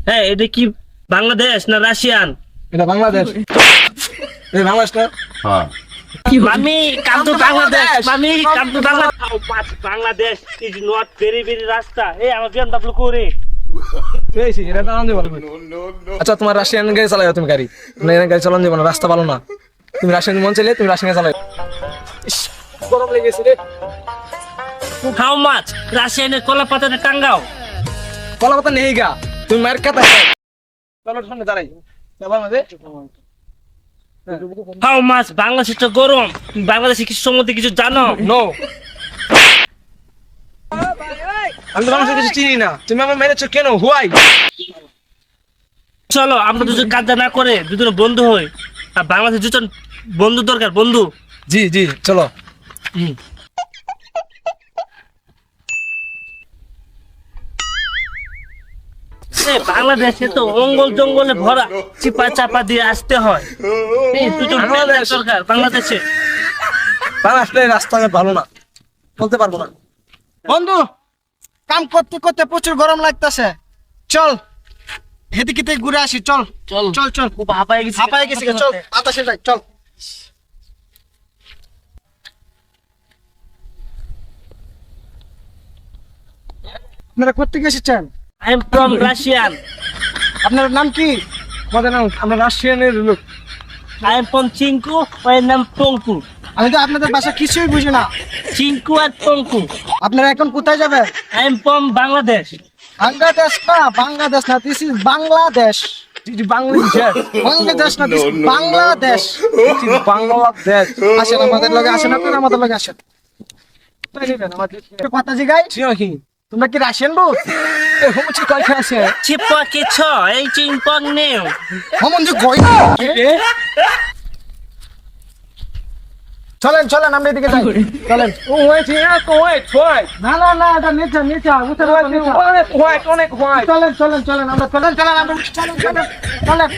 হ্যাঁ, এটা কি বাংলাদেশ না রাশিয়ান? এটা বাংলাদেশ। এই বাংলাদেশ না? হ্যাঁ। মামি কাম টু বাংলাদেশ, মামি come to Bangladesh. Bangladesh is not very very রাস্তা। এই আমার বিএমডব্লিউ করে পেয়েছি, এটা তো আনন্দ বলবে। আচ্ছা, তোমার রাশিয়ান গাড়ি চালাও, তুমি গাড়ি গাড়ি চালানো যাবে না, রাস্তা ভালো না। তুমি রাশিয়ান মন চাইলে তুমি রাশিয়ান চালাও। গরম লেগেছে রে। হাউ মাচ রাশিয়ানের কলা পাতাতে টাঙ্গাও? কলা পাতা নেই গা, তুমি মায়ের কাতা খাও। চলো সামনে দাঁড়াই যাবা আমাদের। হাউ মাচ বাংলাদেশে তো গরম। বাংলাদেশে কিছু সম্বন্ধে কিছু জানো? নো, আমি তো বাংলাদেশে কিছু চিনি না। তুমি আমার মেরেছো কেন? হোয়াই? চলো আমরা দুজন কাজটা না করে দুজন বন্ধু হই। আর বাংলাদেশে দুজন বন্ধু দরকার, বন্ধু। জি জি, চলো। বাংলাদেশে তো অঙ্গল জঙ্গলে ভরা, চিপা চাপা দিয়ে আসতে হয়। এই দুজন বাংলাদেশ দরকার বাংলাদেশে। বাংলাদেশের রাস্তাঘাট ভালো না, বলতে পারবো না। বন্ধু, কাম করতে করতে প্রচুর গরম লাগতেছে, চল এদিকে থেকে ঘুরে আসি। চল চল চল চল, খুব হাঁপায় গেছি। হাঁপায় গেছি, চল বাতাসে যাই, চল। আপনারা কোথেকে এসেছেন? I am from Russian. আপনার নাম কি? আমাদের নাম, আমরা রাশিয়ানের লোক। আই এম ফ্রম চিঙ্কু, ওর নাম পঙ্কু। আমি তো আপনাদের ভাষা কিছুই বুঝি না। চিঙ্কু আর পঙ্কু। আপনারা এখন কোথায় যাবেন? I am from Bangladesh. Bangladesh না, বাংলাদেশ না, দিস ইজ বাংলাদেশ। বাংলাদেশ, বাংলাদেশ না, দিস বাংলাদেশ। বাংলাদেশ। আসেন আমাদের লগে, আসেন আপনারা আমাদের লগে আসেন। একটু কথা জিগাই, তোমরা কি রাশিয়ান বুঝ? হুমছি কয় আছে? চিপা কে ছ এই চিংপং নেও। হমন যে গই। চলেন চলেন, আমরা এদিকে যাই, চলেন। না না না, এটা নিচে নিচে উঠে চলেন চলেন চলেন, আমরা চলেন চলেন, আমরা চলেন চলেন চলেন।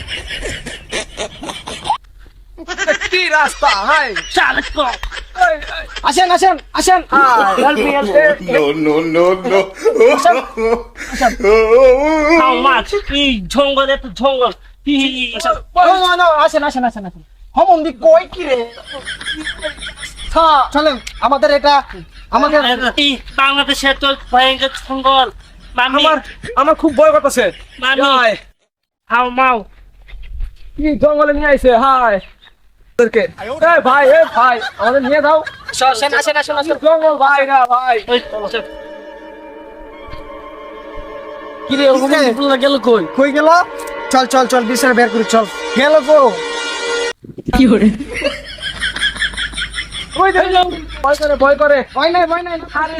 কি রাস্তা? হাই, চালক আসেন আসেন আসেন। No. হাউ মাচ এই জঙ্গল, এত জঙ্গল। আসেন আসেন আসেন আসেন। হমন দি কই কি রে? চলেন, আমাদের এটা আমাদের এই বাংলাদেশে তো ভয়ঙ্কর জঙ্গল। মামি আমার খুব ভয় করতেছে। মামি হাউ মাউ কি জঙ্গলে নিয়ে আইছে? হাই ভাই, ভাই আমাদের নিয়ে দাও। আসেন আসেন আসেন আসেন। জঙ্গল ভাই না ভাই। কি রে ওরকম গেল কই? কই গেল? চল চল চল, বিছানা বের করি, চল। গেল গো। কি করে? ওই দেখো, ভয় করে। ভয় নাই ভয় নাই। আরে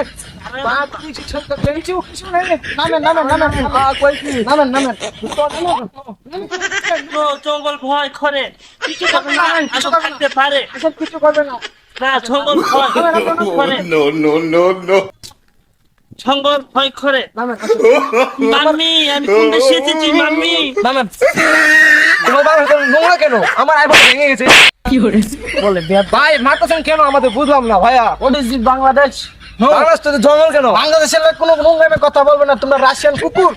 বাপ, কিছু ছোট কিছু কিছু নেই। নামেন নামেন নামেন, কই কি? নামেন নামেন। জঙ্গল ভয় করে, কিছু থাকতে পারে এসব কিছু করবে না। না। জঙ্গল ভয় করে, No. জঙ্গল ভয় করে। নামেন। মাম্মি আমি কোন দেশে এসেছি? মাম্মি নামেন। তোমার বাবা নোংরা কেন? আমার আইফোন ভেঙে গেছে। কি করে বলে ভাই মারতেছেন কেন? আমাদের বুঝলাম না ভাইয়া। What is Bangladesh? বাংলাদেশ তো জঙ্গল কেন? বাংলাদেশের লোক কোনো নোংরামে কথা বলবে না। তোমরা রাশিয়ান কুকুর,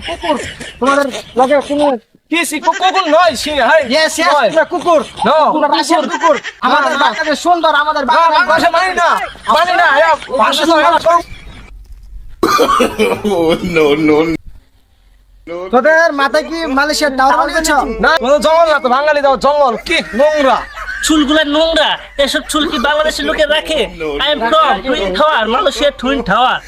কুকুর। তোমাদের লগে কোনো কি কুকুর নয় সে? হাই ইয়েস ইয়েস, তোমরা কুকুর। নো, তোমরা রাশিয়ান কুকুর। আমাদের বাংলাদেশ সুন্দর, আমাদের ভাষা মানি না, মানি না। ভাষা তো No. তোদের মাথায় কি মালয়েশিয়ার টাওয়ার বানিয়েছ? না, জঙ্গল না তো, বাঙালি দাও জঙ্গল। কি নোংরা চুলগুলা নোংরা। এসব চুল কি বাংলাদেশের লোকে রাখে? I am from twin tower, মালয়েশিয়ার টুইন টাওয়ার।